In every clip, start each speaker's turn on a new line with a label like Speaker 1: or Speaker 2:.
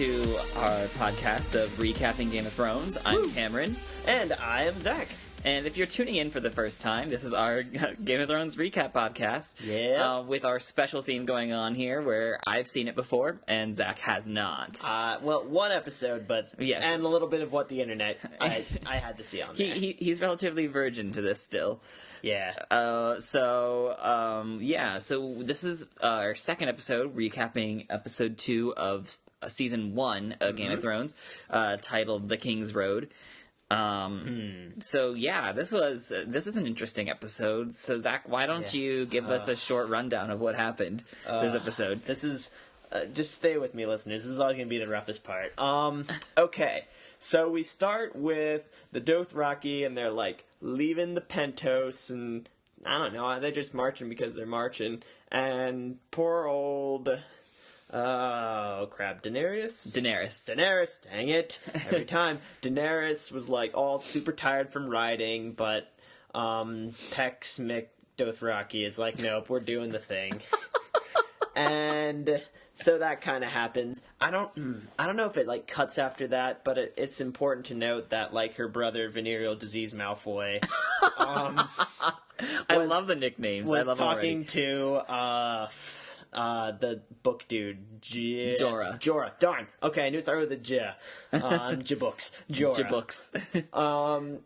Speaker 1: to our podcast of recapping Game of Thrones. I'm Cameron.
Speaker 2: And I am Zach.
Speaker 1: And if you're tuning in for the first time, this is our Game of Thrones recap podcast.
Speaker 2: Yeah.
Speaker 1: With our special theme going on here where I've seen it before and Zach has not.
Speaker 2: Well, one episode, but
Speaker 1: yes.
Speaker 2: And a little bit of what the internet I had to see on there.
Speaker 1: He's relatively virgin to this still.
Speaker 2: Yeah.
Speaker 1: So this is our second episode, recapping episode 2 of season 1 of Game of Thrones, titled The Kingsroad. So yeah, this is an interesting episode. So Zach, why don't you give us a short rundown of what happened this episode?
Speaker 2: This is just stay with me, listeners. This is always gonna be the roughest part. Okay, so we start with the Dothraki, and they're like leaving the Pentos, and I don't know, they're just marching because they're marching, and poor old. Oh, crap. Daenerys, dang it. Every time. Daenerys was, like, all super tired from riding, but, Pex Mick Dothraki is like, nope, we're doing the thing. And so that kind of happens. I don't know if it, like, cuts after that, but it's important to note that, like, her brother, Venereal Disease Malfoy,
Speaker 1: I love the nicknames. I love
Speaker 2: talking to, the book dude, Jorah. Darn. Okay, I knew it started with a J. J-Books. Jorah.
Speaker 1: J-Books.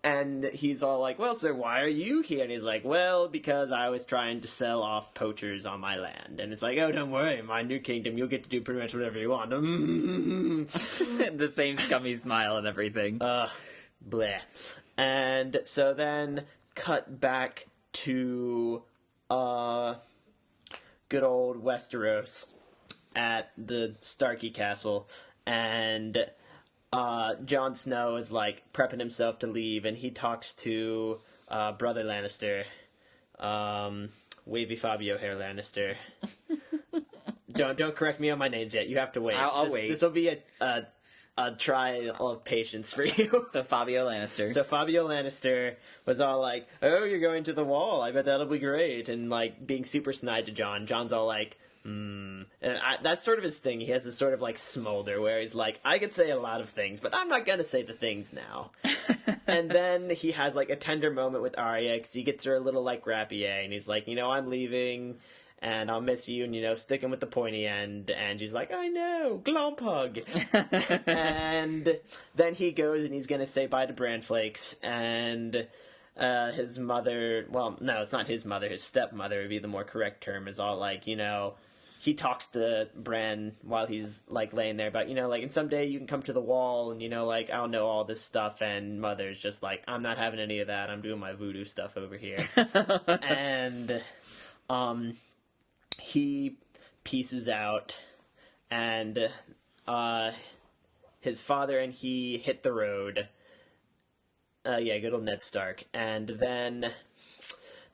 Speaker 2: And he's all like, well, sir, why are you here? And he's like, well, because I was trying to sell off poachers on my land. And it's like, oh, don't worry, my new kingdom, you'll get to do pretty much whatever you want.
Speaker 1: The same scummy smile and everything.
Speaker 2: Bleh. And so then, cut back to, good old Westeros at the Starkey Castle, and Jon Snow is like prepping himself to leave, and he talks to brother Lannister, wavy Fabio hair Lannister. Don't correct me on my names yet. You have to wait.
Speaker 1: I'll wait.
Speaker 2: This will be a trial of patience for you.
Speaker 1: So Fabio Lannister was all like, oh, you're going to the Wall, I bet that'll be great, and like being super snide to Jon. Jon's all like, and that's sort of his thing. He has this sort of like smolder where he's like, I could say a lot of things, but I'm not gonna say the things now. And then he has like a tender moment with Arya, because he gets her a little like rapier, and he's like, I'm leaving, and I'll miss you, and, sticking with the pointy end. And she's like, I know, glomp hug. And then he goes, and he's going to say bye to Bran Flakes. And his mother, well, no, it's not his mother, his stepmother would be the more correct term, is all like, he talks to Bran while he's, like, laying there about, like, and someday you can come to the Wall, and, like, I'll know all this stuff. And Mother's just like, I'm not having any of that. I'm doing my voodoo stuff over here. And, he pieces out, and his father and he hit the road. Good old Ned Stark. And then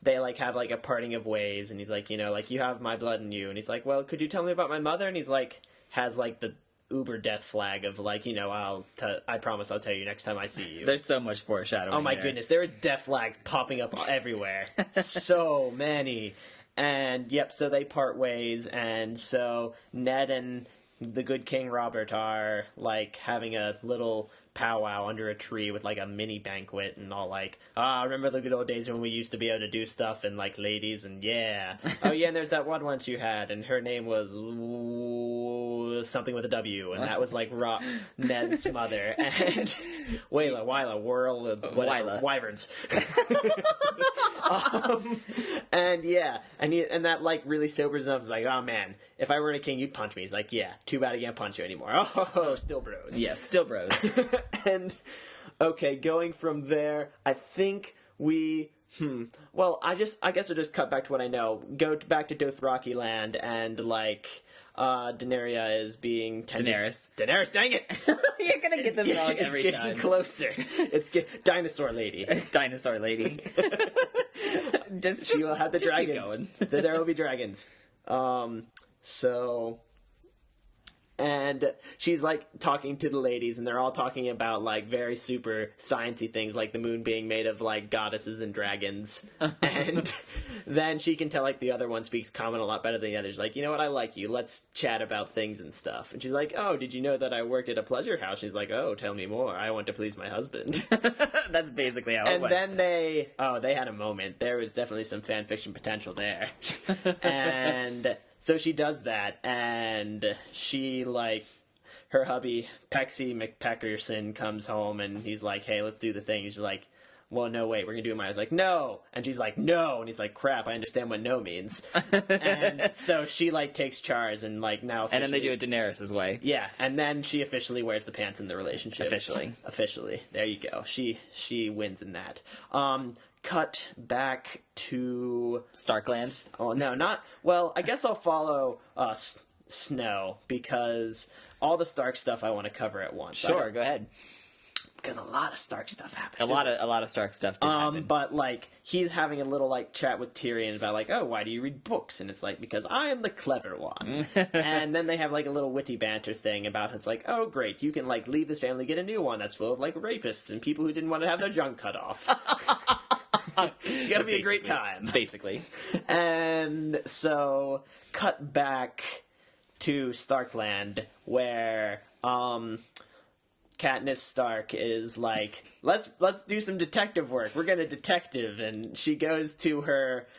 Speaker 1: they like have like a parting of ways, and he's like, like, you have my blood in you. And he's like, well, could you tell me about my mother? And he's like, has like the uber death flag of like, I promise I'll tell you next time I see you. There's so much foreshadowing.
Speaker 2: Oh my goodness, there are death flags popping up everywhere. So many. And, yep, so they part ways, and so Ned and the good King Robert are, like, having a little powwow under a tree with, like, a mini banquet, and all like, remember the good old days when we used to be able to do stuff, and, like, ladies, and yeah. Oh, yeah, and there's that one once you had, and her name was something with a W, and that was, like, Ned's mother, and Wyla, whatever, Wyverns. And yeah, and that like really sobers him up. He's like, oh man, if I were a king, you'd punch me. He's like, yeah, too bad I can't punch you anymore. Oh, still bros.
Speaker 1: Yes, still bros.
Speaker 2: And okay, going from there, I think we. Well, I guess I'll just cut back to what I know. Go back to Dothraki land, and like Daenerys is being
Speaker 1: Daenerys,
Speaker 2: dang it!
Speaker 1: You're gonna get this wrong every time.
Speaker 2: It's getting closer. It's Dinosaur Lady.
Speaker 1: Dinosaur Lady.
Speaker 2: She will have the dragons. There will be dragons. So, And she's, like, talking to the ladies, and they're all talking about, like, very super sciencey things, like the moon being made of, like, goddesses and dragons. And then she can tell, like, the other one speaks common a lot better than the others. Like, you know what, I like you. Let's chat about things and stuff. And she's like, oh, did you know that I worked at a pleasure house? She's like, oh, tell me more. I want to please my husband.
Speaker 3: That's basically how it went.
Speaker 2: And then they had a moment. There was definitely some fan fiction potential there. And so she does that, and she, like, her hubby, Pexy McPeckerson, comes home, and he's like, hey, let's do the thing. He's like, well, no, wait, we're gonna do it. I was like, no. And she's like, no. And he's like, crap, I understand what no means. And so she, like, takes charge, and, like, now
Speaker 3: and then they do it Daenerys' way.
Speaker 2: Yeah, and then she officially wears the pants in the relationship. Officially. There you go. She wins in that. Cut back to
Speaker 3: Starkland.
Speaker 2: Oh no, not well. I guess I'll follow Snow, because all the Stark stuff I want to cover at once.
Speaker 3: Sure, go ahead.
Speaker 2: Because a lot of Stark stuff happens.
Speaker 3: A lot of Stark stuff did happen.
Speaker 2: But, like, he's having a little, like, chat with Tyrion about, like, oh, why do you read books? And it's like, because I am the clever one. And then they have, like, a little witty banter thing about it's like, oh, great, you can, like, leave this family, get a new one that's full of, like, rapists and people who didn't want to have their junk cut off. It's gonna be a great time.
Speaker 3: Basically.
Speaker 2: And so, cut back to Starkland, where, Katniss Stark is like, let's do some detective work. We're gonna detective, and she goes to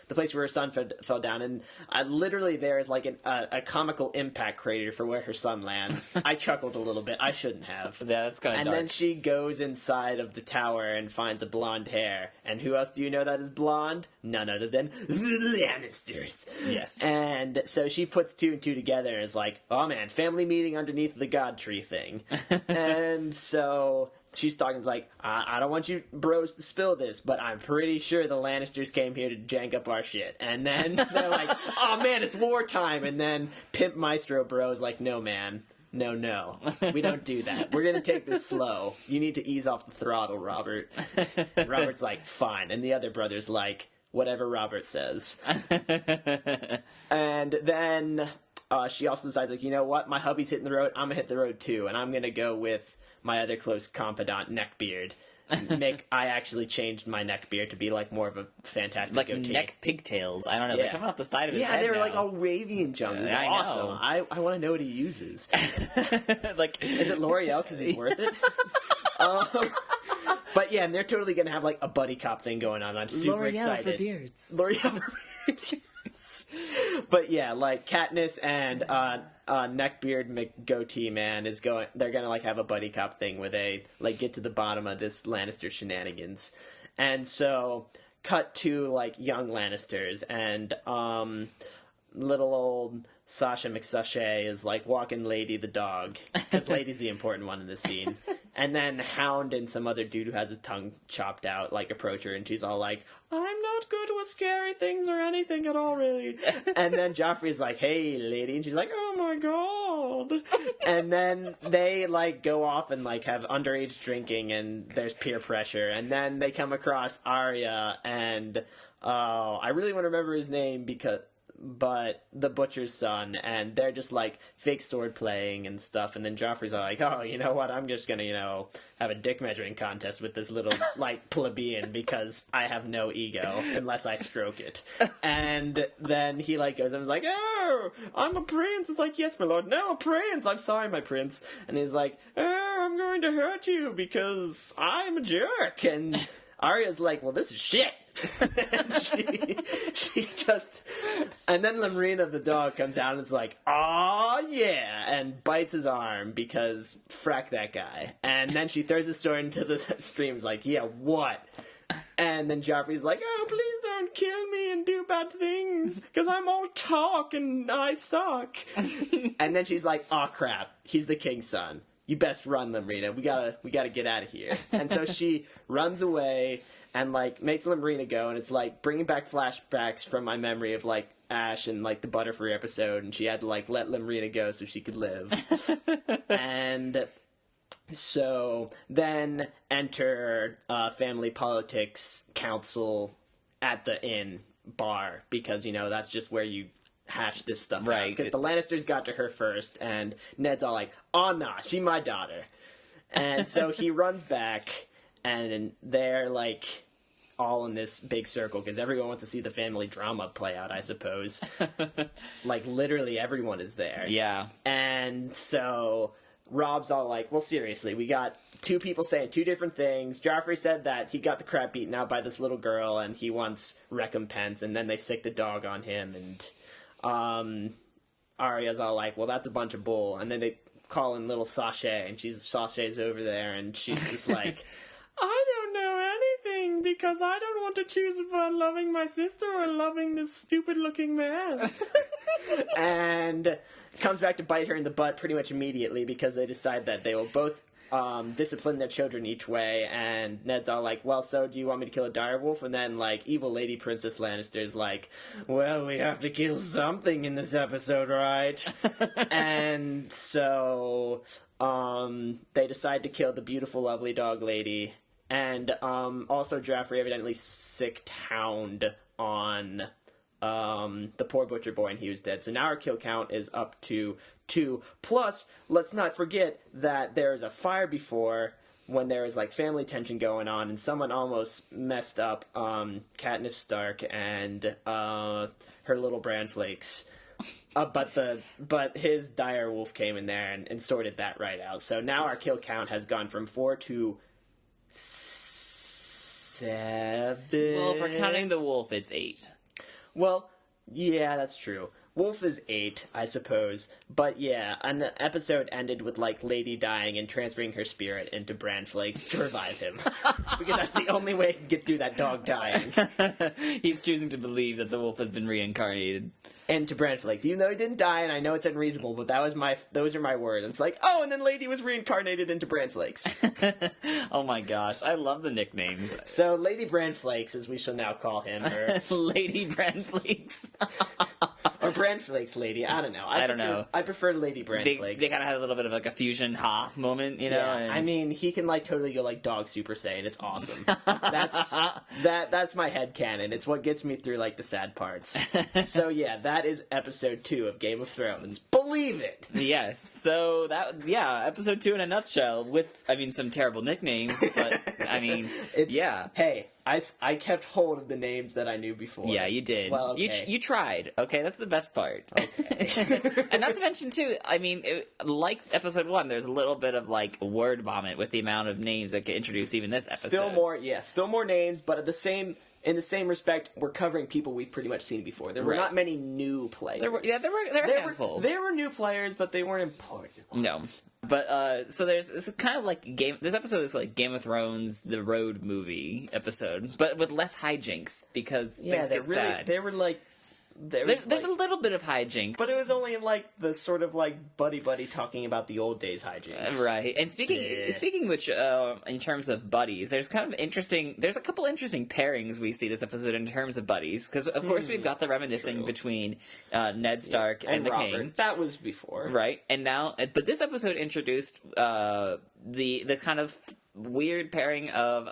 Speaker 2: the place where her son fell down, and literally there is like a comical impact crater for where her son lands. I chuckled a little bit. I shouldn't have.
Speaker 3: Yeah, that's kind of dark.
Speaker 2: And then she goes inside of the tower and finds a blonde hair. And who else do you know that is blonde? None other than the Lannisters.
Speaker 3: Yes.
Speaker 2: And so she puts two and two together and is like, oh man, family meeting underneath the god tree thing. And so she's talking like, I don't want you bros to spill this, but I'm pretty sure the Lannisters came here to jank up our shit. And then they're like, oh man, it's wartime. And then Pimp Maestro bro's like, no man, no, we don't do that. We're gonna take this slow. You need to ease off the throttle, Robert. Robert's like, fine. And the other brother's like, whatever Robert says. And then she also decides, like, you know what? My hubby's hitting the road. I'm gonna hit the road too, and I'm gonna go with my other close confidant, Neckbeard. I actually changed my neckbeard to be like more of a fantastic
Speaker 3: like
Speaker 2: goatee.
Speaker 3: Neck pigtails. I don't know. They're coming off the side of his head.
Speaker 2: Yeah, they were
Speaker 3: now.
Speaker 2: like all wavy and junk.
Speaker 3: I
Speaker 2: Awesome.
Speaker 3: know.
Speaker 2: I want to know what he uses.
Speaker 3: Like,
Speaker 2: is it L'Oreal because he's worth it? But yeah, and they're totally gonna have like a buddy cop thing going on. I'm super excited.
Speaker 3: L'Oreal for beards.
Speaker 2: L'Oreal for beards. But yeah, like Katniss and Neckbeard McGoatee Man they're gonna like have a buddy cop thing where they like get to the bottom of this Lannister shenanigans. And so cut to like young Lannisters, and little old Sasha McSashay is like walking Lady the dog, because Lady's the important one in this scene. And then Hound and some other dude who has his tongue chopped out like approach her, and she's all like, I'm not good with scary things or anything at all, really. And then Joffrey's like, hey, lady. And she's like, oh my god. And then they like go off and like have underage drinking, and there's peer pressure. And then they come across Arya and, I really want to remember his name but the butcher's son, and they're just like fake sword playing and stuff. And then Joffrey's like, oh, you know what, I'm just gonna have a dick measuring contest with this little like plebeian, because I have no ego unless I stroke it. And then he like goes and is like, oh, I'm a prince. It's like, yes my lord. No, a prince. I'm sorry, my prince. And he's like, oh, I'm going to hurt you because I'm a jerk. And Arya's like, well, this is shit. And she just, and then Lamrina the dog comes out and it's like, oh yeah, and bites his arm because frack that guy. And then she throws his sword into the streams like, yeah, what? And then Joffrey's like, oh, please don't kill me and do bad things, because I'm all talk and I suck. And then she's like, oh crap, he's the king's son. You best run, Lamrina. We gotta get out of here. And so she runs away and like makes Lamrina go, and it's like bringing back flashbacks from my memory of like Ash and like the Butterfree episode, and she had to like let Lamrina go so she could live. And so then enter family politics council at the inn bar, because that's just where you hash this stuff out.
Speaker 3: Right.
Speaker 2: Because the Lannisters got to her first, and Ned's all like, oh, nah, she my daughter. And so he runs back, and they're, like, all in this big circle, because everyone wants to see the family drama play out, I suppose. Like, literally everyone is there.
Speaker 3: Yeah.
Speaker 2: And so Rob's all like, well, seriously, we got two people saying two different things. Joffrey said that he got the crap beaten out by this little girl, and he wants recompense, and then they sick the dog on him, and Arya's all like, well, that's a bunch of bull. And then they call in little Sashay, and Sashay's over there, and she's just like, I don't know anything, because I don't want to choose if I'm loving my sister or loving this stupid-looking man. And comes back to bite her in the butt pretty much immediately, because they decide that they will both discipline their children each way, and Ned's all like, well, so do you want me to kill a direwolf? And then, like, evil lady Princess Lannister's like, well, we have to kill something in this episode, right? And so they decide to kill the beautiful, lovely dog lady, and also Joffrey evidently sicked Hound on the poor butcher boy, and he was dead. So now our kill count is up to 2. Plus, let's not forget that there's a fire before, when there was like family tension going on, and someone almost messed up Katniss Stark and her little Bran Flakes. But his dire wolf came in there and sorted that right out. So now our kill count has gone from 4 to 7.
Speaker 3: Well, if we're counting the wolf, it's 8.
Speaker 2: Well, yeah, that's true. Wolf is 8, I suppose. But yeah, and the episode ended with, like, Lady dying and transferring her spirit into Bran Flakes to revive him. Because that's the only way he can get through that dog dying.
Speaker 3: He's choosing to believe that the wolf has been reincarnated.
Speaker 2: Into Bran Flakes, even though he didn't die, and I know it's unreasonable, but those are my words. And it's like, oh, and then Lady was reincarnated into Bran Flakes.
Speaker 3: Oh my gosh, I love the nicknames.
Speaker 2: So Lady Bran Flakes, as we shall now call him, or
Speaker 3: Lady Bran Flakes.
Speaker 2: or Bran Flakes Lady, I don't know.
Speaker 3: I don't know.
Speaker 2: I prefer Lady Bran Flakes.
Speaker 3: They kind of had a little bit of like a fusion moment, you know?
Speaker 2: Yeah,
Speaker 3: and...
Speaker 2: I mean, he can like totally go like Dog Super Saiyan. It's awesome. That's my headcanon. It's what gets me through like the sad parts. So yeah, that is episode 2 of Game of Thrones. Believe it!
Speaker 3: Yes. So episode 2 in a nutshell with, I mean, some terrible nicknames, but I mean, yeah.
Speaker 2: Hey, I kept hold of the names that I knew before.
Speaker 3: Yeah, you did.
Speaker 2: Well, okay.
Speaker 3: You tried. Okay, that's the best part.
Speaker 2: Okay.
Speaker 3: And not to mention too, I mean, like episode 1, there's a little bit of like word vomit with the amount of names that get introduced even this episode.
Speaker 2: Still more names, but in the same respect, we're covering people we've pretty much seen before. There were not many new players.
Speaker 3: There were a handful.
Speaker 2: There were new players, but they weren't important ones.
Speaker 3: No. But, so this kind of like this episode is like Game of Thrones, the road movie episode, but with less hijinks, because things get sad.
Speaker 2: They were like,
Speaker 3: there's a little bit of hijinks.
Speaker 2: But it was only in like the sort of like buddy talking about the old days hijinks.
Speaker 3: Right. And speaking which, in terms of buddies, there's a couple interesting pairings we see this episode in terms of buddies, because of course we've got the reminiscing between Ned Stark and the
Speaker 2: Robert.
Speaker 3: King.
Speaker 2: That was before.
Speaker 3: Right. And now, but this episode introduced the kind of weird pairing of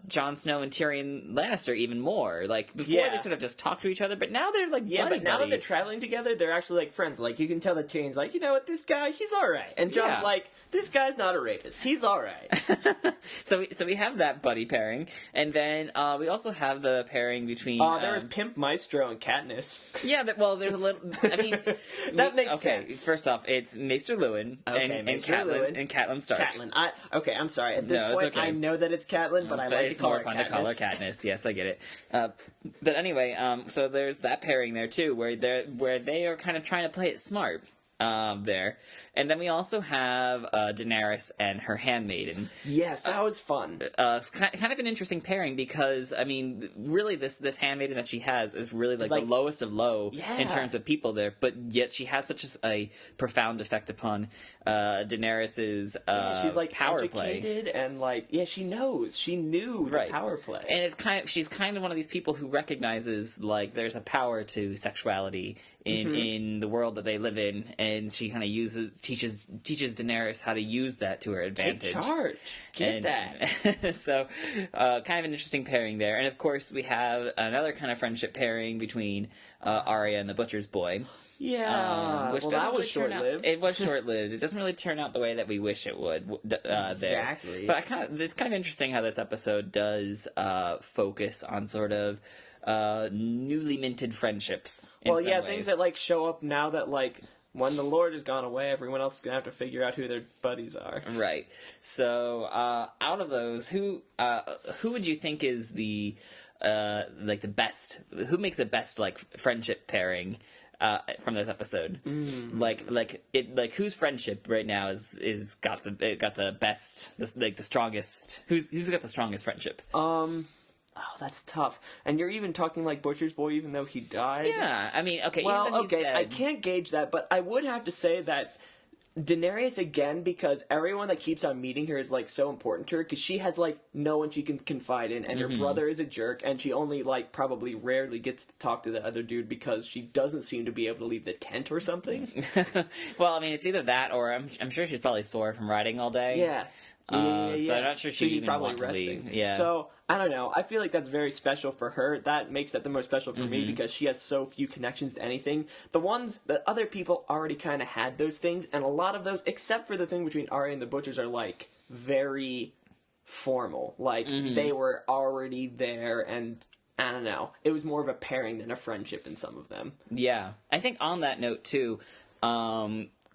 Speaker 3: Jon Snow and Tyrion Lannister even more. Like, before they sort of just talk to each other, but now they're like
Speaker 2: but now that they're traveling together, they're actually like friends. Like, you can tell that Tyrion's like, you know what, this guy, he's alright. And Jon's like, this guy's not a rapist. He's alright.
Speaker 3: So we have that buddy pairing, and then we also have the pairing between...
Speaker 2: there was Pimp Maestro and Katniss.
Speaker 3: Yeah, there's a little... I mean...
Speaker 2: that makes sense.
Speaker 3: Okay, first off, it's Maester Lewin and Catelyn Stark.
Speaker 2: I'm sorry. At this point, I know that it's Catelyn, but I like to call her Katniss. It's more fun to call her
Speaker 3: Katniss. Yes, I get it. But anyway, so there's that pairing there, too, where they are kind of trying to play it smart. There. And then we also have Daenerys and her handmaiden.
Speaker 2: Yes, that was fun.
Speaker 3: It's kind of an interesting pairing because, I mean, really this handmaiden that she has is really like the lowest of low in terms of people there, but yet she has such a profound effect upon Daenerys's
Speaker 2: she's like
Speaker 3: power
Speaker 2: educated
Speaker 3: play.
Speaker 2: And like, she knew the power play.
Speaker 3: And she's kind of one of these people who recognizes like there's a power to sexuality in the world that they live in, and she kind of teaches Daenerys how to use that to her advantage.
Speaker 2: Take charge. Get that.
Speaker 3: So, kind of an interesting pairing there. And of course, we have another kind of friendship pairing between Arya and the Butcher's Boy.
Speaker 2: Yeah,
Speaker 3: which
Speaker 2: well,
Speaker 3: doesn't
Speaker 2: that
Speaker 3: really
Speaker 2: was short-lived.
Speaker 3: It was short-lived. It doesn't really turn out the way that we wish it would.
Speaker 2: Exactly.
Speaker 3: There. But it's kind of interesting how this episode does focus on sort of newly minted friendships.
Speaker 2: Well, yeah, things that like show up now that like when the Lord has gone away, everyone else is gonna have to figure out who their buddies are.
Speaker 3: Right. So, out of those, who would you think is the like the best? Who makes the best like friendship pairing from this episode? Like whose friendship right now is got the best, the strongest? Who's got the strongest friendship?
Speaker 2: Oh, that's tough. And you're even talking like Butcher's Boy, even though he died.
Speaker 3: Yeah, I mean, okay.
Speaker 2: Well,
Speaker 3: even though he's dead,
Speaker 2: I can't gauge that, but I would have to say that Daenerys again, because everyone that keeps on meeting her is like so important to her, because she has like no one she can confide in, and her brother is a jerk, and she only like probably rarely gets to talk to the other dude because she doesn't seem to be able to leave the tent or something.
Speaker 3: Well, I mean, it's either that or I'm sure she's probably sore from riding all day.
Speaker 2: Yeah.
Speaker 3: So I'm not sure she'd even
Speaker 2: probably
Speaker 3: want to
Speaker 2: resting.
Speaker 3: leave. Yeah.
Speaker 2: So I don't know. I feel like that's very special for her. That makes that the most special for me because she has so few connections to anything. The other people already kind of had those things, and a lot of those, except for the thing between Arya and the Butchers, are like very formal. Like they were already there, and I don't know. It was more of a pairing than a friendship in some of them.
Speaker 3: Yeah, I think on that note too,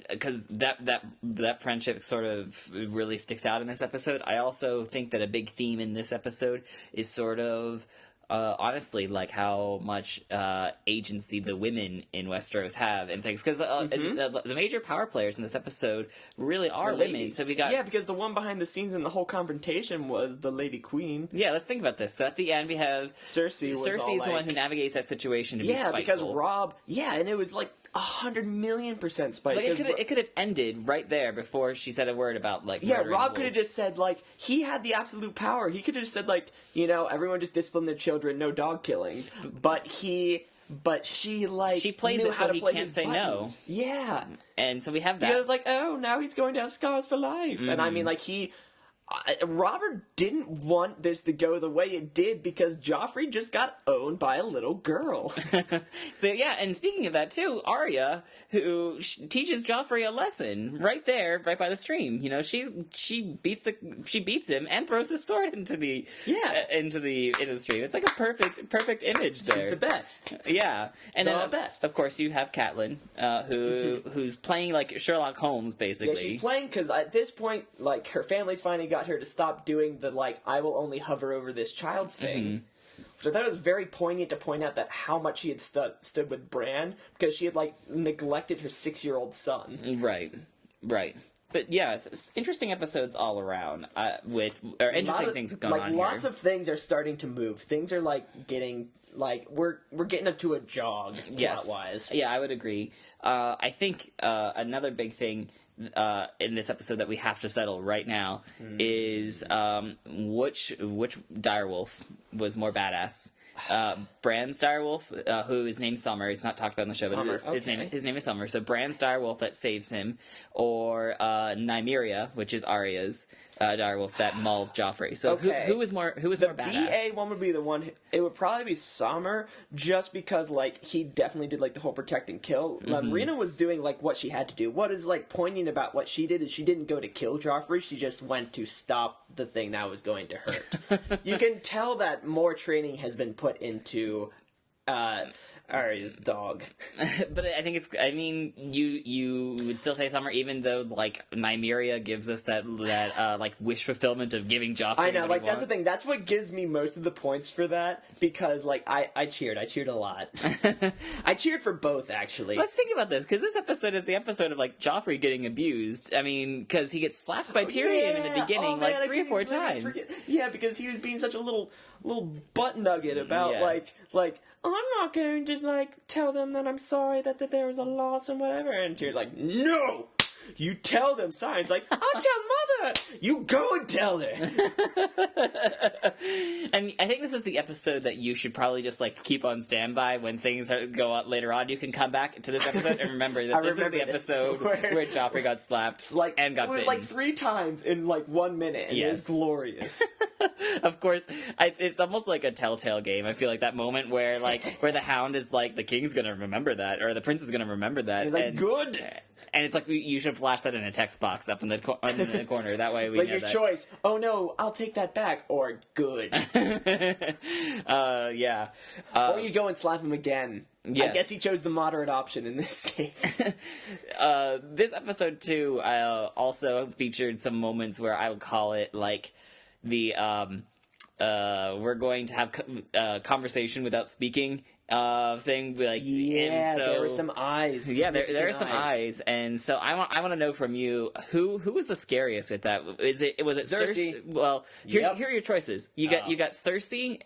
Speaker 3: because that friendship sort of really sticks out in this episode. I also think that a big theme in this episode is sort of honestly like how much agency the women in Westeros have and things, because the major power players in this episode really are women. So we got
Speaker 2: because the one behind the scenes in the whole confrontation was the Lady Queen.
Speaker 3: Yeah, let's think about this. So at the end we have
Speaker 2: Cersei is
Speaker 3: the one who navigates that situation to be spiteful.
Speaker 2: Because Robb, and it was like 100,000,000% spite.
Speaker 3: Like it could have ended right there before she said a word about like
Speaker 2: Robb could have just said like he had the absolute power. He could have just said like, everyone just discipline their children, no dog killings. But she
Speaker 3: plays
Speaker 2: knew
Speaker 3: it
Speaker 2: how
Speaker 3: so
Speaker 2: to
Speaker 3: he
Speaker 2: play
Speaker 3: can't
Speaker 2: his
Speaker 3: say
Speaker 2: buttons.
Speaker 3: no.
Speaker 2: Yeah,
Speaker 3: and so we have that.
Speaker 2: I was like, oh, now he's going to have scars for life. And I mean, like Robert didn't want this to go the way it did because Joffrey just got owned by a little girl.
Speaker 3: So yeah, and speaking of that too, Arya, who teaches Joffrey a lesson right there, right by the stream. She beats him and throws his sword into the stream. It's like a perfect image there.
Speaker 2: She's the best.
Speaker 3: Yeah, and then
Speaker 2: best.
Speaker 3: Of course you have Catelyn, who's playing like Sherlock Holmes basically.
Speaker 2: Yeah, she's playing because at this point, like her family's finally got her to stop doing the like I will only hover over this child thing. Which I thought it was very poignant to point out that how much she had stood with Bran because she had like neglected her 6-year-old son.
Speaker 3: Right. But yeah, it's interesting episodes all around. Interesting things going on here.
Speaker 2: Lots of things are starting to move. Things are like getting we're getting up to a jog plot-wise.
Speaker 3: Yeah, I would agree. I think another big thing in this episode that we have to settle right now is which direwolf was more badass. Bran's direwolf, who is named Summer. It's not talked about in the show, but his name is Summer. So Bran's direwolf that saves him, or Nymeria, which is Arya's direwolf that mauls Joffrey. So who was more badass?
Speaker 2: The BA one would be the one. It would probably be Summer, just because like he definitely did like the whole protect and kill. Marina was doing like what she had to do. What is like poignant about what she did is she didn't go to kill Joffrey. She just went to stop the thing that was going to hurt. You can tell that more training has been put into Arya's dog.
Speaker 3: But I think you would still say Summer, even though like Nymeria gives us that like wish fulfillment of giving Joffrey.
Speaker 2: I know, like that's the thing. That's what gives me most of the points for that, because like I cheered a lot. I cheered for both, actually.
Speaker 3: Let's think about this, because this episode is the episode of like Joffrey getting abused. I mean, because he gets slapped by Tyrion in the beginning 3 or 4 times.
Speaker 2: Yeah, because he was being such a little butt nugget about like I'm not going to like tell them that I'm sorry that there was a loss and whatever. And Tyrion's like, no, you tell them sorry. It's like, I'll tell Mother. You go and tell her.
Speaker 3: And I think this is the episode that you should probably just like keep on standby when things go out later on. You can come back to this episode and remember that this is the episode where Joffrey got slapped and got bitten.
Speaker 2: It was like 3 times in like 1 minute, and it was glorious.
Speaker 3: Of course, it's almost like a Telltale game. I feel like that moment where the Hound is like, the king's gonna remember that, or the prince is gonna remember that.
Speaker 2: He's like, good.
Speaker 3: And it's like, you should flash that in a text box up in the corner. That way we
Speaker 2: like
Speaker 3: know
Speaker 2: your
Speaker 3: that.
Speaker 2: choice. Oh no, I'll take that back. Or good.
Speaker 3: Yeah.
Speaker 2: Or you go and slap him again.
Speaker 3: Yes.
Speaker 2: I guess he chose the moderate option in this case.
Speaker 3: This episode too also featured some moments where I would call it like the we're going to have conversation without speaking thing. Like,
Speaker 2: yeah,
Speaker 3: and so,
Speaker 2: there were some eyes.
Speaker 3: Yeah, there are some eyes, and so I want to know from you who was the scariest with that? Was it Cersei? Well, here are your choices. You got Cersei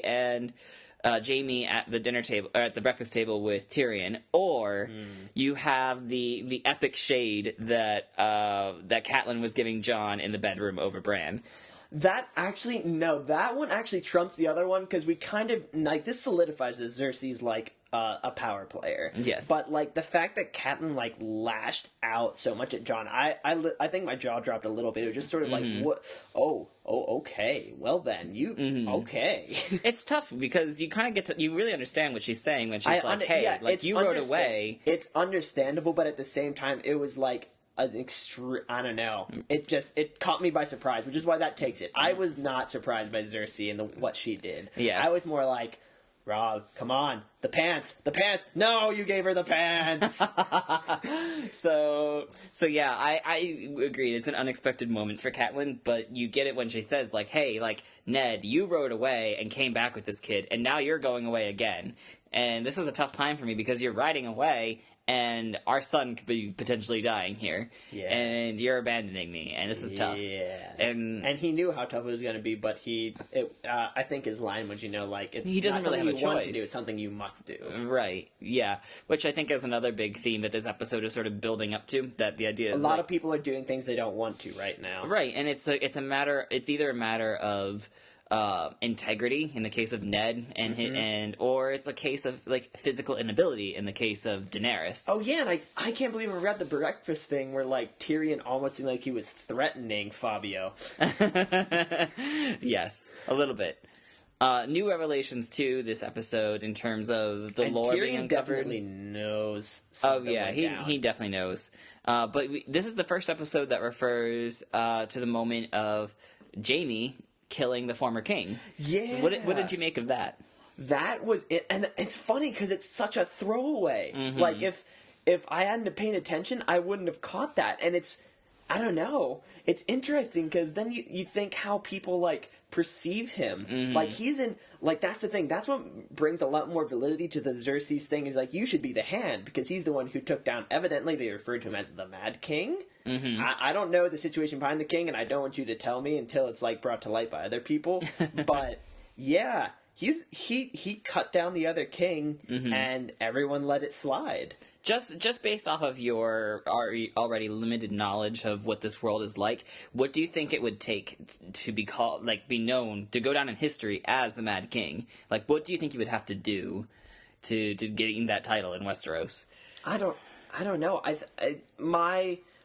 Speaker 3: and Jaime at the dinner table, or at the breakfast table with Tyrion, or you have the epic shade that Catelyn was giving Jon in the bedroom over Bran.
Speaker 2: That one actually trumps the other one, because we kind of, like, this solidifies that Cersei's, like, a power player.
Speaker 3: Yes.
Speaker 2: But, like, the fact that Catelyn, like, lashed out so much at Jon, I think my jaw dropped a little bit. It was just sort of like, what? Oh, okay. Well then, okay.
Speaker 3: It's tough, because you kind of you really understand what she's saying when she's you rode away.
Speaker 2: It's understandable, but at the same time, it was like, I don't know. It caught me by surprise, which is why that takes it. I was not surprised by Cersei and what she did.
Speaker 3: Yes.
Speaker 2: I was more like, Rob, come on, the pants. No, you gave her the pants.
Speaker 3: So yeah, I agree. It's an unexpected moment for Catelyn, but you get it when she says, like, hey, like, Ned, you rode away and came back with this kid, and now you're going away again. And this is a tough time for me, because you're riding away, and our son could be potentially dying here. Yeah. And you're abandoning me, and this is tough.
Speaker 2: Yeah.
Speaker 3: And
Speaker 2: he knew how tough it was going to be, but I think his line was, like, it's
Speaker 3: he doesn't
Speaker 2: not
Speaker 3: really
Speaker 2: something
Speaker 3: have a
Speaker 2: you want
Speaker 3: choice.
Speaker 2: to do, it's something you must do.
Speaker 3: Right. Yeah. Which I think is another big theme that this episode is sort of building up to, that the idea
Speaker 2: a lot of people are doing things they don't want to right now.
Speaker 3: Right, and it's either a matter of integrity in the case of Ned or it's a case of, like, physical inability in the case of Daenerys.
Speaker 2: Oh yeah, and I can't believe we read the breakfast thing where, like, Tyrion almost seemed like he was threatening Fabio.
Speaker 3: Yes, a little bit. New revelations too this episode in terms of the lore being uncovered.
Speaker 2: Definitely knows.
Speaker 3: Oh yeah, he definitely knows. But this is the first episode that refers to the moment of Jaime killing the former king.
Speaker 2: Yeah.
Speaker 3: What did you make of that?
Speaker 2: That was it, and it's funny because it's such a throwaway. Like, if I hadn't paid attention, I wouldn't have caught that. And I don't know. It's interesting because then you think how people, like, perceive him. Like, he's in, like, that's the thing. That's what brings a lot more validity to the Xerxes thing, is, like, you should be the hand because he's the one who took down, evidently they referred to him as the Mad King. I don't know the situation behind the king, and I don't want you to tell me until it's, like, brought to light by other people. But yeah, he cut down the other king, and everyone let it slide.
Speaker 3: Just based off of your already limited knowledge of what this world is like, what do you think it would take to be called, like, be known, to go down in history as the Mad King? Like, what do you think you would have to do to getting that title in Westeros?
Speaker 2: I don't know.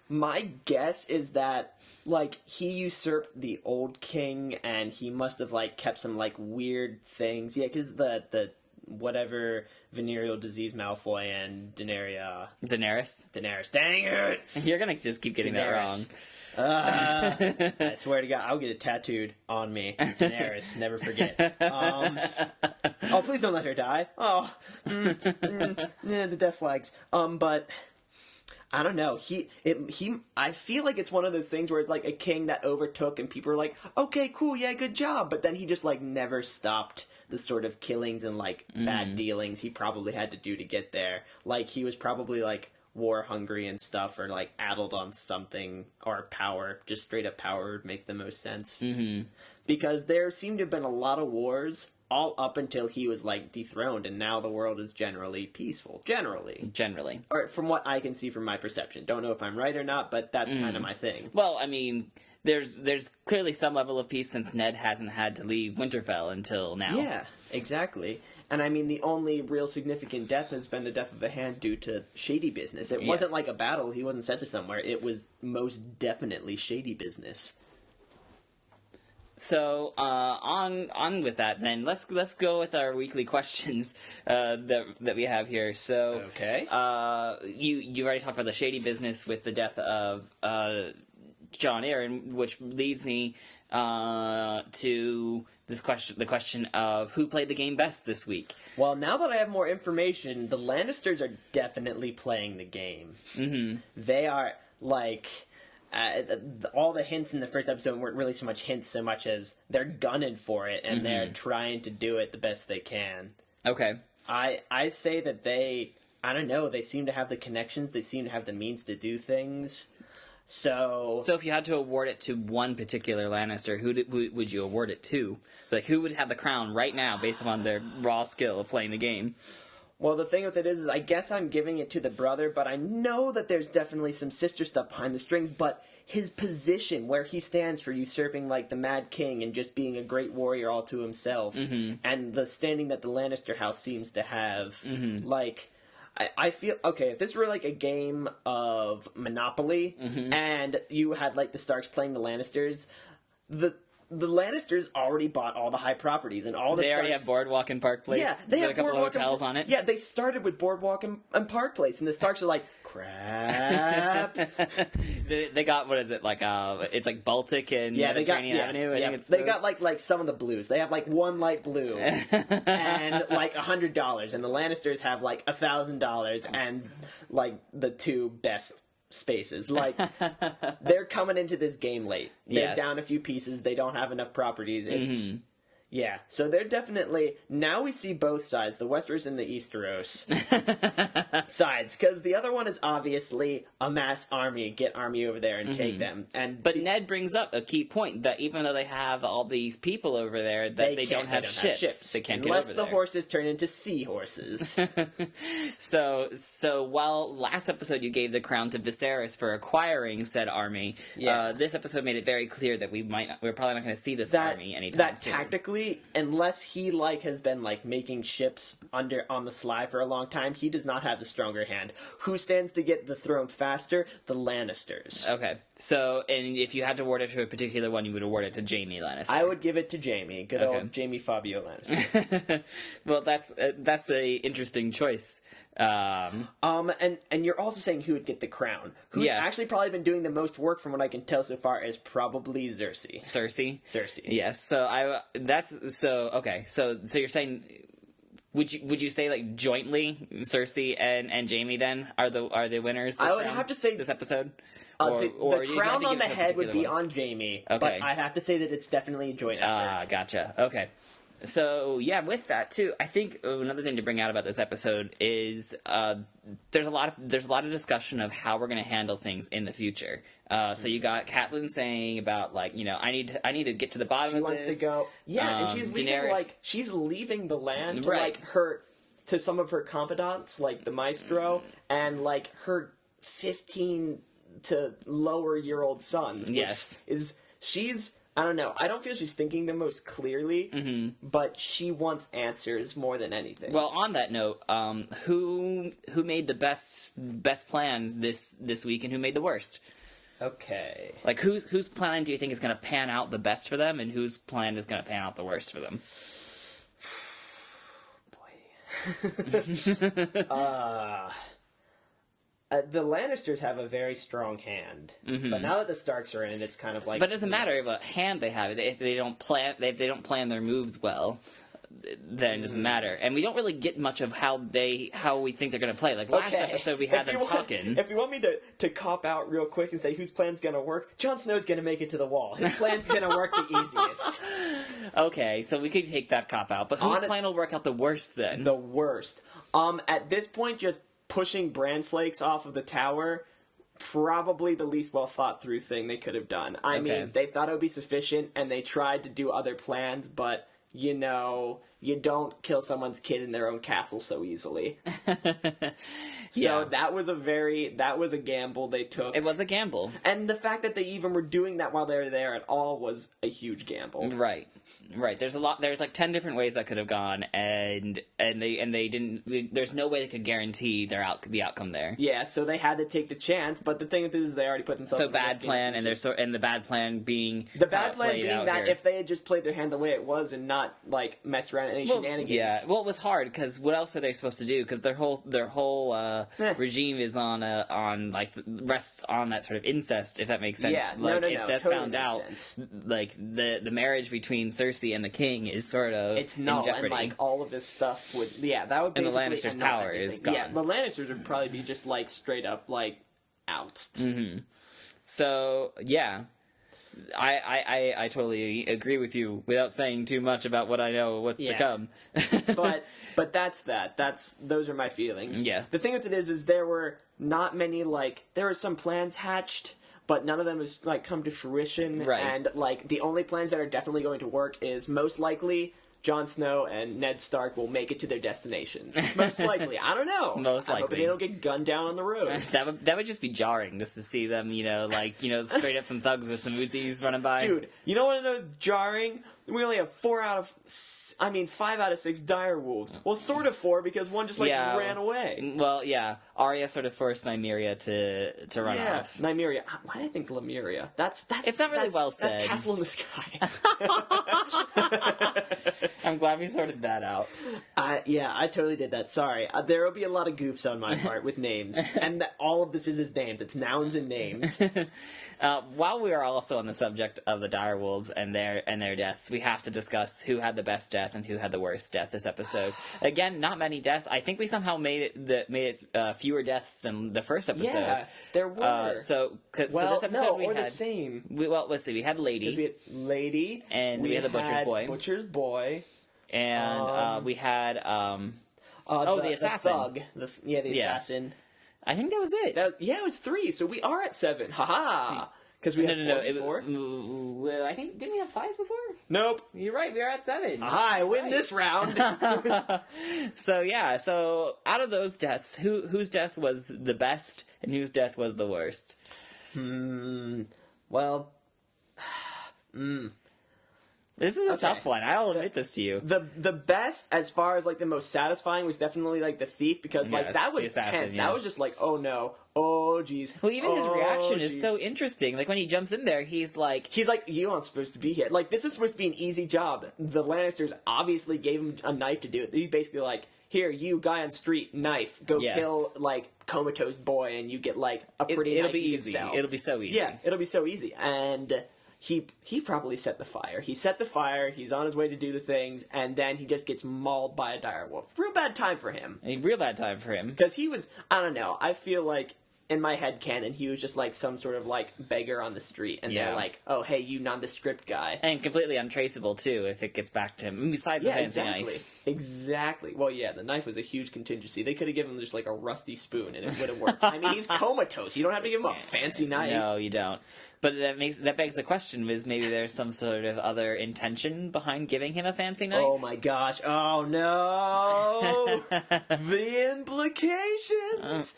Speaker 2: My guess is that, like, he usurped the old king, and he must have, like, kept some, like, weird things. Yeah, because the whatever venereal disease Malfoy and Daenerys. Dang it!
Speaker 3: You're gonna just keep getting that wrong.
Speaker 2: I swear to God, I'll get it tattooed on me. Daenerys, never forget. Oh, please don't let her die. Oh, the death flags. But I don't know. I feel like it's one of those things where it's like a king that overtook, and people are like, okay, cool, yeah, good job. But then he just, like, never stopped the sort of killings and, like, bad dealings he probably had to do to get there. Like, he was probably, like, war hungry and stuff, or, like, addled on something, or power. Just straight up power would make the most sense. Because there seemed to have been a lot of wars all up until he was, like, dethroned, and now the world is generally peaceful. Generally. Or from what I can see from my perception. Don't know if I'm right or not, but that's kind of my thing.
Speaker 3: Well, I mean, there's clearly some level of peace since Ned hasn't had to leave Winterfell until now.
Speaker 2: Yeah, exactly. And I mean, the only real significant death has been the death of the Hand due to shady business. It wasn't like a battle. He wasn't sent to somewhere. It was most definitely shady business.
Speaker 3: So on with that, then let's go with our weekly questions that we have here. So
Speaker 2: Okay.
Speaker 3: You already talked about the shady business with the death of John Arryn, which leads me to the question of who played the game best this week.
Speaker 2: Well, now that I have more information, the Lannisters are definitely playing the game. Mm-hmm. They are, like... all the hints in the first episode weren't really so much hints so much as they're gunning for it and they're trying to do it the best they can.
Speaker 3: Okay.
Speaker 2: I say that I don't know, they seem to have the connections, they seem to have the means to do things. So
Speaker 3: if you had to award it to one particular Lannister, who would you award it to? Like, who would have the crown right now based upon their raw skill of playing the game?
Speaker 2: Well, the thing with it is I guess I'm giving it to the brother, but I know that there's definitely some sister stuff behind the strings, but his position, where he stands for usurping, like, the Mad King and just being a great warrior all to himself, and the standing that the Lannister house seems to have, like... I feel, okay, if this were like a game of Monopoly, and you had, like, the Starks playing the Lannisters, the Lannisters already bought all the high properties and all the.
Speaker 3: They already have Boardwalk and Park Place.
Speaker 2: Yeah, they have
Speaker 3: a couple of
Speaker 2: Boardwalk
Speaker 3: hotels on it.
Speaker 2: Yeah, they started with Boardwalk and Park Place, and the Starks are like, crap.
Speaker 3: they got, what is it, like it's like Baltic and Mediterranean Avenue. I think it's
Speaker 2: they got like some of the blues. They have like one light blue and like $100, and the Lannisters have like $1,000 and like the two best spaces. Like, they're coming into this game late. They're down a few pieces. They don't have enough properties. It's yeah. So they're definitely, now we see both sides, the Westeros and the Easteros sides, because the other one is obviously amass army, get army over there and take them. But
Speaker 3: Ned brings up a key point that even though they have all these people over there, that they don't have ships. They can't get over there.
Speaker 2: Unless the horses turn into seahorses.
Speaker 3: So while last episode you gave the crown to Viserys for acquiring said army, this episode made it very clear that we're probably not going to see this army anytime soon.
Speaker 2: Tactically, unless he has been making ships on the sly for a long time, he does not have the stronger hand. Who stands to get the throne faster? The Lannisters.
Speaker 3: Okay. So, and if you had to award it to a particular one, you would award it to Jaime Lannister.
Speaker 2: I would give it to Jaime. Good old Jaime Fabio Lannister.
Speaker 3: Well, that's a interesting choice.
Speaker 2: And you're also saying who would get the crown. Who's actually probably been doing the most work from what I can tell so far is probably Cersei.
Speaker 3: Cersei. Yes. So So you're saying, would you say like jointly Cersei and Jaime then are the winners?
Speaker 2: I would have to say
Speaker 3: this episode.
Speaker 2: The crown on the head would be on Jaime, but I'd have to say that it's definitely a joint effort.
Speaker 3: Gotcha. Okay. So, yeah, with that, too, I think another thing to bring out about this episode is there's a lot of discussion of how we're going to handle things in the future. So you got Catelyn saying about, like, I need to get to the bottom of this.
Speaker 2: She wants to go. Yeah, and she's leaving, she's leaving the land to, to some of her confidants, like the Maestro, and, like, her 15 to lower-year-old sons.
Speaker 3: Yes.
Speaker 2: She's... I don't know. I don't feel she's thinking the most clearly, but she wants answers more than anything.
Speaker 3: Well, on that note, who made the best plan this week, and who made the worst?
Speaker 2: Okay.
Speaker 3: Like, whose plan do you think is going to pan out the best for them, and whose plan is going to pan out the worst for them?
Speaker 2: Boy. The Lannisters have a very strong hand, but now that the Starks are in, it's kind of like.
Speaker 3: But it doesn't matter what hand they have. If they don't plan their moves well, then it doesn't matter. And we don't really get much of how we think they're going to play. Like last episode, we had them talking.
Speaker 2: If you want me to cop out real quick and say whose plan's going to work, Jon Snow's going to make it to the wall. His plan's going to work the easiest.
Speaker 3: Okay, so we could take that cop out, but whose plan will work out the worst then?
Speaker 2: The worst. At this point, just pushing Bran Flakes off of the tower, probably the least well thought through thing they could have done. I mean, they thought it would be sufficient, and they tried to do other plans, but you you don't kill someone's kid in their own castle so easily. So
Speaker 3: Yeah.
Speaker 2: that was a gamble they took.
Speaker 3: It was a gamble.
Speaker 2: And the fact that they even were doing that while they were there at all was a huge gamble.
Speaker 3: Right. There's like 10 different ways that could have gone, and they didn't. There's no way they could guarantee the outcome there.
Speaker 2: Yeah, so they had to take the chance. But the thing with it is, they already put themselves.
Speaker 3: So bad plan, and the bad plan being
Speaker 2: the bad plan being that
Speaker 3: here.
Speaker 2: if they had just played their hand the way it was and not like messed around in any shenanigans.
Speaker 3: Yeah. Well, it was hard because what else are they supposed to do? Because their whole regime is on like rests on that sort of incest, if that makes sense.
Speaker 2: Yeah,
Speaker 3: like,
Speaker 2: no,
Speaker 3: if that's
Speaker 2: totally
Speaker 3: found
Speaker 2: makes
Speaker 3: out,
Speaker 2: sense.
Speaker 3: like the marriage between Cersei and the king is sort of
Speaker 2: It's null,
Speaker 3: in jeopardy.
Speaker 2: and like all of this stuff would that would
Speaker 3: And the
Speaker 2: basically
Speaker 3: Lannisters'
Speaker 2: end up
Speaker 3: power
Speaker 2: everything.
Speaker 3: is gone.
Speaker 2: Yeah, the Lannisters would probably be just like straight up like ousted.
Speaker 3: Mm-hmm. So yeah, I totally agree with you without saying too much about what I know what's to come.
Speaker 2: but those are my feelings.
Speaker 3: Yeah.
Speaker 2: The thing with it is there were not many there were some plans hatched, but none of them has like come to fruition.
Speaker 3: Right.
Speaker 2: And like the only plans that are definitely going to work is most likely Jon Snow and Ned Stark will make it to their destinations. Most likely. I don't know.
Speaker 3: Most
Speaker 2: I'm hoping
Speaker 3: likely.
Speaker 2: they don't get gunned down on the road.
Speaker 3: That would just be jarring, just to see them, straight up some thugs with some Uzis running by.
Speaker 2: Dude, you know what I know is jarring? We only have 5 out of 6 dire wolves. Well, sort of 4 because one just ran away.
Speaker 3: Well, yeah, Arya sort of forced Nymeria to run off.
Speaker 2: Nymeria. Why did I think Lemuria? That's
Speaker 3: It's not really well said.
Speaker 2: That's Castle in the Sky.
Speaker 3: I'm glad we sorted that out.
Speaker 2: I totally did that. Sorry. There will be a lot of goofs on my part with names. And all of this is names. It's nouns and names.
Speaker 3: While we are also on the subject of the direwolves and their deaths, we have to discuss who had the best death and who had the worst death this episode. Again, not many deaths. I think we somehow made it fewer deaths than the first episode.
Speaker 2: Yeah, there were.
Speaker 3: So this episode we had
Speaker 2: the same.
Speaker 3: Let's see. We had Lady.
Speaker 2: We had Lady,
Speaker 3: and we had the Butcher's Boy.
Speaker 2: Butcher's Boy,
Speaker 3: and we had the assassin.
Speaker 2: The thug. The assassin.
Speaker 3: I think that was it.
Speaker 2: It was 3. So we are at 7. Haha. Because we had 4 before.
Speaker 3: I think didn't we have 5 before?
Speaker 2: Nope.
Speaker 3: You're right. We are at 7.
Speaker 2: Aha! I win this round.
Speaker 3: So out of those deaths, whose death was the best and whose death was the worst?
Speaker 2: Well.
Speaker 3: This is a tough one. I'll admit this to you.
Speaker 2: The best, as far as like the most satisfying, was definitely like the thief because that was tense.
Speaker 3: Yeah.
Speaker 2: That was just like, oh no, oh geez.
Speaker 3: Well, even his reaction is so interesting. Like when he jumps in there, he's like,
Speaker 2: you aren't supposed to be here. Like this was supposed to be an easy job. The Lannisters obviously gave him a knife to do it. He's basically like, here, you guy on street, knife, go kill like comatose boy, and you get like a pretty.
Speaker 3: It'll be easy. It'll be so easy.
Speaker 2: Yeah, it'll be so easy. And he probably set the fire. He set the fire. He's on his way to do the things, and then he just gets mauled by a direwolf. Real bad time for him.
Speaker 3: Real bad time for him.
Speaker 2: Because he was, I don't know, I feel like in my head canon, he was just like some sort of like beggar on the street, and they're like, "Oh, hey, you nondescript guy,"
Speaker 3: and completely untraceable too if it gets back to him. Besides the fancy knife,
Speaker 2: exactly. Well, yeah, the knife was a huge contingency. They could have given him just like a rusty spoon, and it would have worked. I mean, he's comatose. You don't have to give him a fancy knife.
Speaker 3: No, you don't. But that begs the question: is maybe there's some sort of other intention behind giving him a fancy knife?
Speaker 2: Oh my gosh! Oh no! The implications.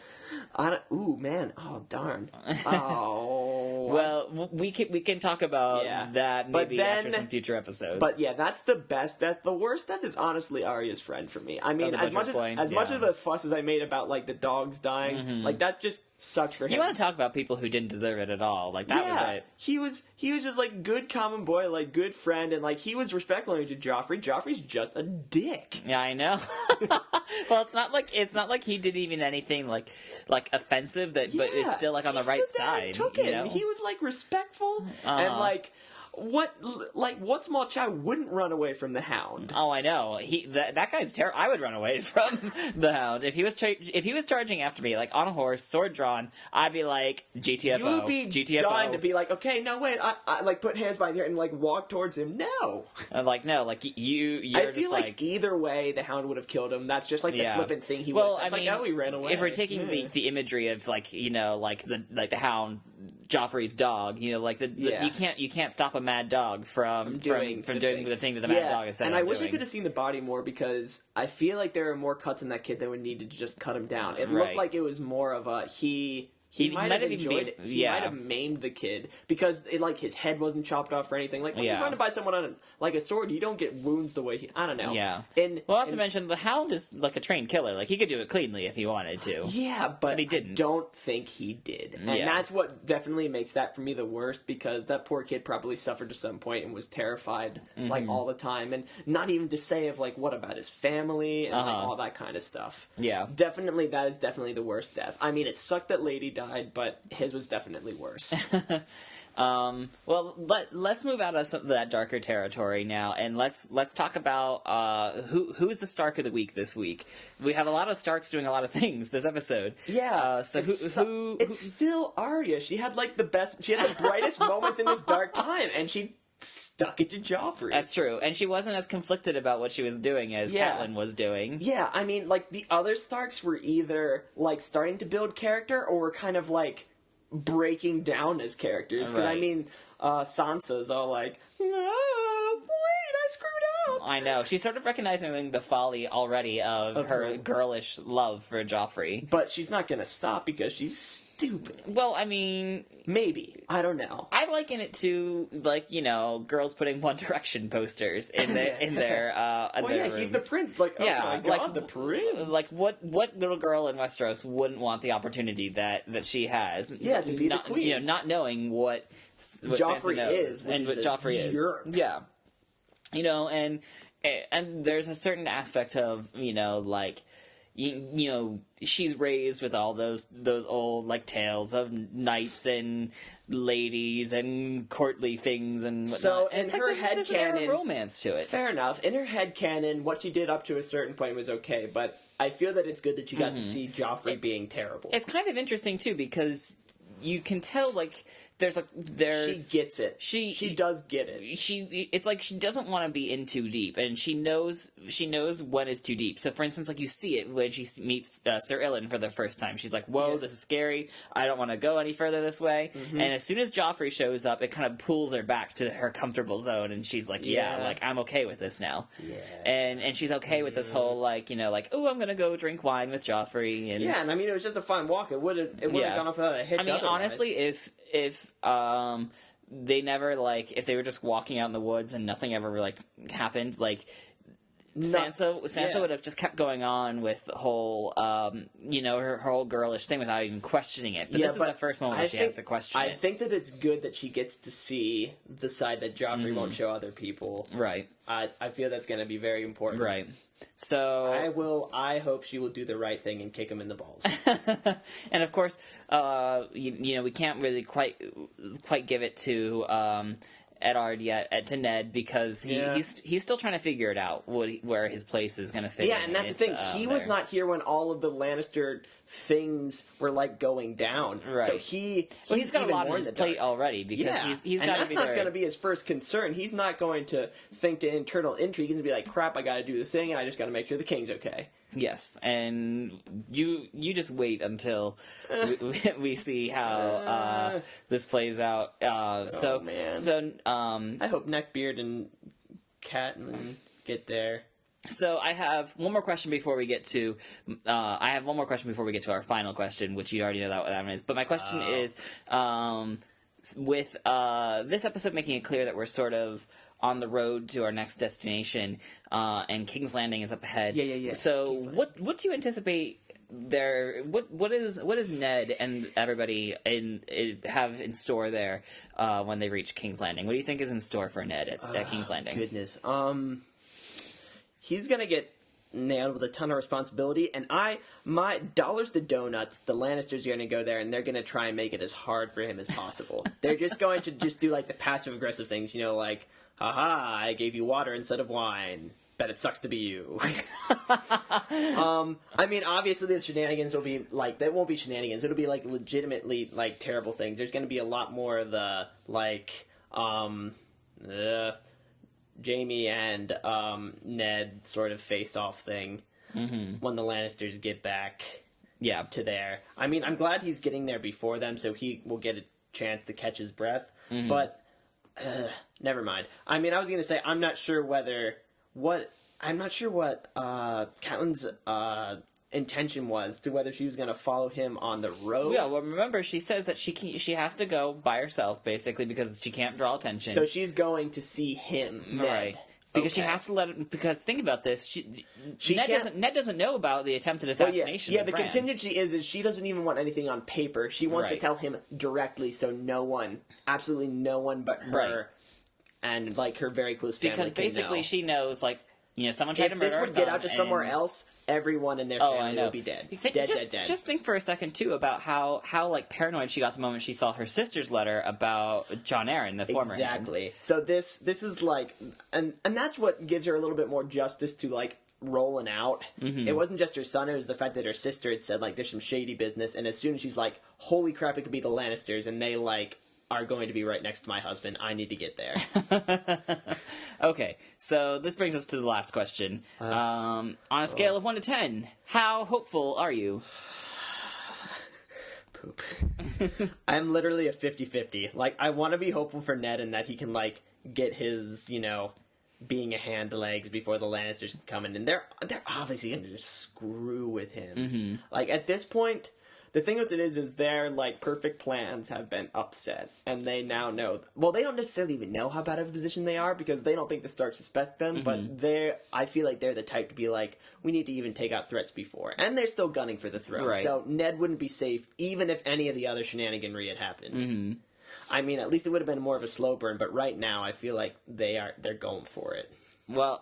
Speaker 2: Ooh, man. Oh, darn. Oh.
Speaker 3: Well, we can talk about that maybe after some future episodes.
Speaker 2: But yeah, that's the best death. The worst death is honestly Arya's friend for me. I mean, as much of a fuss as I made about like the dogs dying, like that just sucks for him.
Speaker 3: You want to talk about people who didn't deserve it at all? Like that was it.
Speaker 2: He was just like good common boy, like good friend, and like he was respectful to Joffrey. Joffrey's just a dick.
Speaker 3: Yeah, I know. Well, it's not like he did even anything like offensive but is still like on the right side.
Speaker 2: Took it. He was like respectful and like what small child wouldn't run away from the Hound?
Speaker 3: Oh, I know. That guy's terrible. I would run away from the Hound if he was charging after me like on a horse, sword drawn. I'd be like GTFO.
Speaker 2: You would be
Speaker 3: GTFO.
Speaker 2: dying to be like, okay, no wait, I like put hands behind here and like walk towards him. No,
Speaker 3: no, like you.
Speaker 2: I feel like either way, the Hound would have killed him. That's just like the flippant thing he was. It's like, oh, he ran away.
Speaker 3: If we're taking the imagery of like like the Hound Joffrey's dog. You know, like you can't stop a mad dog from doing the thing that the mad dog is saying.
Speaker 2: And I wish I could have seen the body more, because I feel like there are more cuts in that kid that would need to just cut him down. It looked like it was more of a He might have enjoyed it. He might have maimed the kid, because his head wasn't chopped off or anything. Like, when you're running by someone on a sword, you don't get wounds the way I don't know.
Speaker 3: Yeah. Well, also mention, the Hound is like a trained killer. Like, he could do it cleanly if he wanted to.
Speaker 2: Yeah, but
Speaker 3: he didn't.
Speaker 2: I don't think he did. And that's what definitely makes that, for me, the worst, because that poor kid probably suffered to some point and was terrified, like, all the time. And not even to say of, like, what about his family and like, all that kind of stuff.
Speaker 3: Yeah.
Speaker 2: Definitely, that is definitely the worst death. I mean, it sucked that Lady died, but his was definitely worse.
Speaker 3: Well, let's move out of that darker territory now, and let's talk about who's the Stark of the week this week. We have a lot of Starks doing a lot of things this episode.
Speaker 2: Yeah.
Speaker 3: So
Speaker 2: it's still Arya. She had the brightest moments in this dark time, and she stuck it to Joffrey.
Speaker 3: That's true, and she wasn't as conflicted about what she was doing as Catelyn was doing.
Speaker 2: Yeah, I mean, like, the other Starks were either like starting to build character, or were kind of like breaking down as characters. Because I mean, Sansa's all like, wait, I screwed up.
Speaker 3: I know. She's sort of recognizing the folly already of her girlish love for Joffrey.
Speaker 2: But she's not going to stop because she's stupid.
Speaker 3: Well, I mean,
Speaker 2: maybe. I don't know.
Speaker 3: I liken it to, like, girls putting One Direction posters in their rooms.
Speaker 2: He's the prince. Like, my God, the prince.
Speaker 3: Like, what little girl in Westeros wouldn't want the opportunity that she has?
Speaker 2: Yeah, to be the queen.
Speaker 3: Not knowing what
Speaker 2: Joffrey is.
Speaker 3: And what Joffrey is.
Speaker 2: Jerk.
Speaker 3: Yeah. And there's a certain aspect of, like, she's raised with all those old, like, tales of knights and ladies and courtly things and whatnot.
Speaker 2: So, in her headcanon,
Speaker 3: there's romance to it.
Speaker 2: Fair enough. In her headcanon, what she did up to a certain point was okay, but I feel that it's good that you got to see Joffrey being terrible.
Speaker 3: It's kind of interesting, too, because you can tell, like, there's
Speaker 2: she gets it. She does get it.
Speaker 3: It's like she doesn't want to be in too deep, and she knows when is too deep. So, for instance, like, you see it when she meets Sir Ilyn for the first time. She's like, "Whoa, this is scary. I don't want to go any further this way." And as soon as Joffrey shows up, it kind of pulls her back to her comfortable zone, and she's like, like, I'm okay with this now." Yeah. And she's okay with this whole, like, oh, I'm gonna go drink wine with Joffrey. And
Speaker 2: I mean, it was just a fun walk. It would have gone off without a hitch.
Speaker 3: I mean,
Speaker 2: otherwise.
Speaker 3: Honestly, if they never, like, if they were just walking out in the woods and nothing ever, like, happened, like, Sansa would have just kept going on with the whole, her whole girlish thing without even questioning it. But this is the first moment where she has to question it.
Speaker 2: I think that it's good that she gets to see the side that Joffrey won't show other people.
Speaker 3: Right.
Speaker 2: I feel that's going to be very important.
Speaker 3: Right. So
Speaker 2: I hope she will do the right thing and kick him in the balls.
Speaker 3: And of course, we can't really quite give it to Eddard yet, to Ned, because he's still trying to figure it out where his place is going to fit.
Speaker 2: Yeah, and that's the thing. He was not here when all of the Lannister things were, like, going down.
Speaker 3: Right.
Speaker 2: So he's
Speaker 3: got a lot on his plate already, because he's got to be there.
Speaker 2: And that's not going to be his first concern. He's not going to think to internal intrigue. He's going to be like, crap, I got to do the thing, and I just got to make sure the king's okay.
Speaker 3: Yes, and you just wait until we see how this plays out.
Speaker 2: Man.
Speaker 3: So
Speaker 2: I hope Neckbeard and Catelyn get there.
Speaker 3: So I have one more question before we get to our final question, which you already know that what that one is. But my question is, with this episode making it clear that we're sort of on the road to our next destination, and King's Landing is up ahead.
Speaker 2: Yeah.
Speaker 3: So what do you anticipate there? What is Ned and everybody have in store there when they reach King's Landing? What do you think is in store for Ned at King's Landing?
Speaker 2: Goodness, he's gonna get nailed with a ton of responsibility, and my dollars to donuts, the Lannisters are going to go there, and they're going to try and make it as hard for him as possible. They're just going to do, like, the passive-aggressive things, like, haha, I gave you water instead of wine. Bet it sucks to be you. I mean, obviously the shenanigans will be, like, that won't be shenanigans. It'll be, like, legitimately, like, terrible things. There's going to be a lot more of the, like, Jaime and Ned sort of face-off thing when the Lannisters get back to there. I mean, I'm glad he's getting there before them, so he will get a chance to catch his breath. But never mind. I mean, I was gonna say I'm not sure what Catelyn's intention was, to whether she was going to follow him on the road.
Speaker 3: Yeah, well, remember, she says that she has to go by herself, basically, because she can't draw attention.
Speaker 2: So she's going to see him, Ned.
Speaker 3: Right. Because she has to let it, because think about this, Ned doesn't know about the attempted assassination.
Speaker 2: Yeah, the contingency is she doesn't even want anything on paper. She wants to tell him directly, so no one, absolutely no one but her and like her very close family
Speaker 3: because basically
Speaker 2: know.
Speaker 3: She knows, like, someone tried to murder her.
Speaker 2: If this would get out to somewhere else, everyone in their family would be dead. Dead.
Speaker 3: Just think for a second, too, about how like paranoid she got the moment she saw her sister's letter about John Arryn, the former Hand.
Speaker 2: Exactly. So this is like, and that's what gives her a little bit more justice to, like, rolling out. It wasn't just her son, it was the fact that her sister had said, like, there's some shady business, and as soon as she's like, holy crap, it could be the Lannisters, and they, like, are going to be right next to my husband. I need to get there.
Speaker 3: Okay, so this brings us to the last question. On a scale of 1 to 10, how hopeful are you?
Speaker 2: Poop. I'm literally a 50-50. Like, I want to be hopeful for Ned and that he can, like, get his, being a hand legs before the Lannisters can come in. And they're obviously going to just screw with him. Like, at this point, the thing with it is their, like, perfect plans have been upset, and they now know. Well, they don't necessarily even know how bad of a position they are, because they don't think the Starks suspect them, but I feel like they're the type to be like, we need to even take out threats before. And they're still gunning for the throne, so Ned wouldn't be safe, even if any of the other shenaniganry had happened. I mean, at least it would have been more of a slow burn, but right now, I feel like they're going for it.
Speaker 3: Well,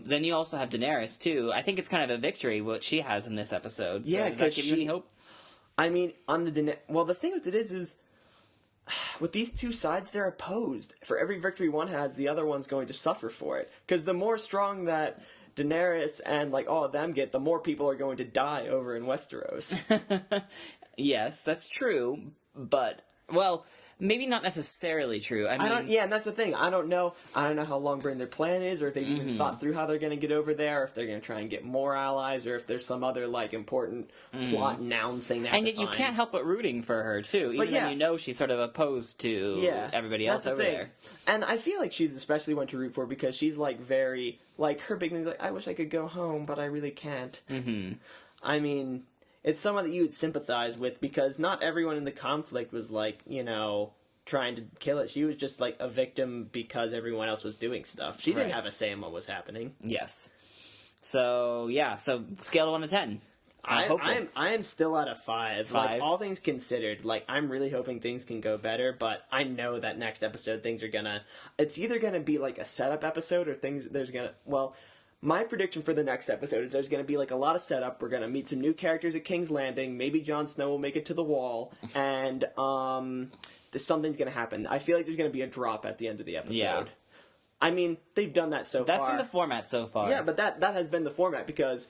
Speaker 3: then you also have Daenerys, too. I think it's kind of a victory, what she has in this episode. So
Speaker 2: Yeah,
Speaker 3: does that give you any hope?
Speaker 2: I mean, the thing with it is with these two sides, they're opposed. For every victory one has, the other one's going to suffer for it. Because the more strong that Daenerys and, like, all of them get, the more people are going to die over in Westeros.
Speaker 3: Yes, that's true, but, well, maybe not necessarily true. I mean,
Speaker 2: and that's the thing. I don't know how long-burn their plan is, or if they've even thought through how they're going to get over there, or if they're going to try and get more allies, or if there's some other, like, important plot noun thing.
Speaker 3: And yet you can't help but rooting for her too, even when she's sort of opposed to everybody else over there.
Speaker 2: And I feel like she's especially one to root for because she's, like, very, like, her big thing's like, I wish I could go home, but I really can't. I mean, it's someone that you would sympathize with, because not everyone in the conflict was, like, trying to kill it. She was just, like, a victim because everyone else was doing stuff. She didn't have a say in what was happening.
Speaker 3: Yes. So, scale of 1 to 10.
Speaker 2: I am still at a 5. Like, all things considered, like, I'm really hoping things can go better, but I know that next episode things are gonna... It's either gonna be, like, a setup episode, or my prediction for the next episode is there's going to be, like, a lot of setup. We're going to meet some new characters at King's Landing. Maybe Jon Snow will make it to the Wall. And, something's going to happen. I feel like there's going to be a drop at the end of the episode. Yeah. I mean, they've done that so far.
Speaker 3: That's been the format so far.
Speaker 2: Yeah, but that has been the format, because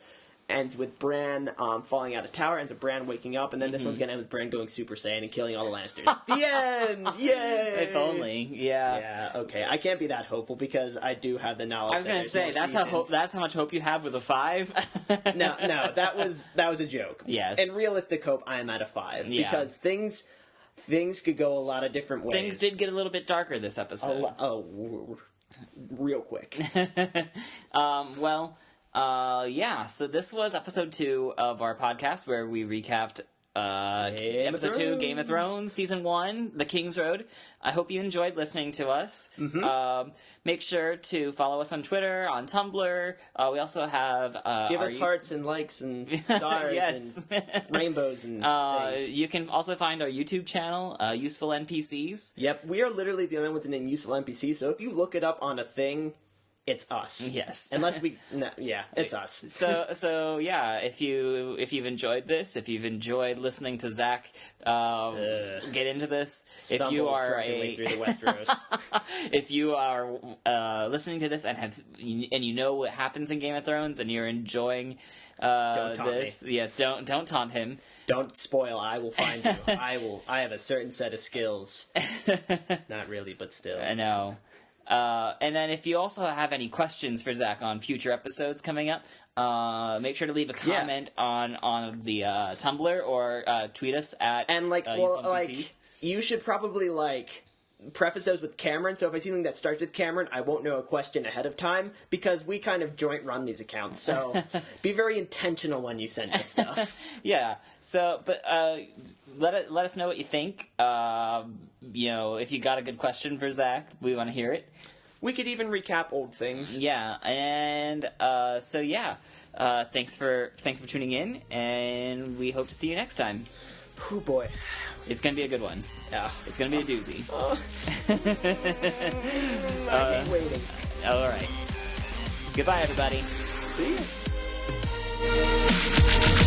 Speaker 2: ends with Bran falling out of tower, ends with Bran waking up, and then this one's going to end with Bran going Super Saiyan and killing all the Lannisters. The end! Yay!
Speaker 3: If only, yeah.
Speaker 2: Yeah, okay. I can't be that hopeful, because I do have the knowledge.
Speaker 3: I was going to say, that's how much hope you have with a 5?
Speaker 2: No, that was a joke.
Speaker 3: Yes.
Speaker 2: In realistic hope, I am at a 5. Yeah. Because things could go a lot of different ways.
Speaker 3: Things did get a little bit darker this episode.
Speaker 2: Real quick.
Speaker 3: So this was episode 2 of our podcast, where we recapped episode 2, Game of Thrones, season 1, The Kingsroad. I hope you enjoyed listening to us. Make sure to follow us on Twitter, on Tumblr. We also have
Speaker 2: give us hearts and likes and stars and rainbows and things.
Speaker 3: You can also find our YouTube channel, Useful NPCs.
Speaker 2: Yep, we are literally the only ones with the name Useful NPCs. So if you look it up on a thing, it's us.
Speaker 3: Yes.
Speaker 2: Unless it's us.
Speaker 3: So if you've enjoyed this, if you've enjoyed listening to Zach get into this, if you are
Speaker 2: through the Westeros,
Speaker 3: if you are listening to this and you know what happens in Game of Thrones and you're enjoying
Speaker 2: don't taunt
Speaker 3: this,
Speaker 2: me.
Speaker 3: yes, don't taunt him.
Speaker 2: Don't spoil. I will find you. I have a certain set of skills. Not really, but still.
Speaker 3: I know. And then if you also have any questions for Zach on future episodes coming up, make sure to leave a comment on the Tumblr, or tweet us at
Speaker 2: you should probably, like, preface those with Cameron, so if I see something that starts with Cameron, I won't know a question ahead of time, because we kind of joint run these accounts, so be very intentional when you send us stuff.
Speaker 3: Yeah, so, but let us know what you think. If you got a good question for Zach, we want to hear it.
Speaker 2: We could even recap old things.
Speaker 3: Yeah, and thanks for tuning in, and we hope to see you next time.
Speaker 2: Oh boy.
Speaker 3: It's going to be a good one.
Speaker 2: Yeah.
Speaker 3: It's going to be a doozy.
Speaker 2: I hate waiting.
Speaker 3: All right. Goodbye, everybody.
Speaker 2: See ya.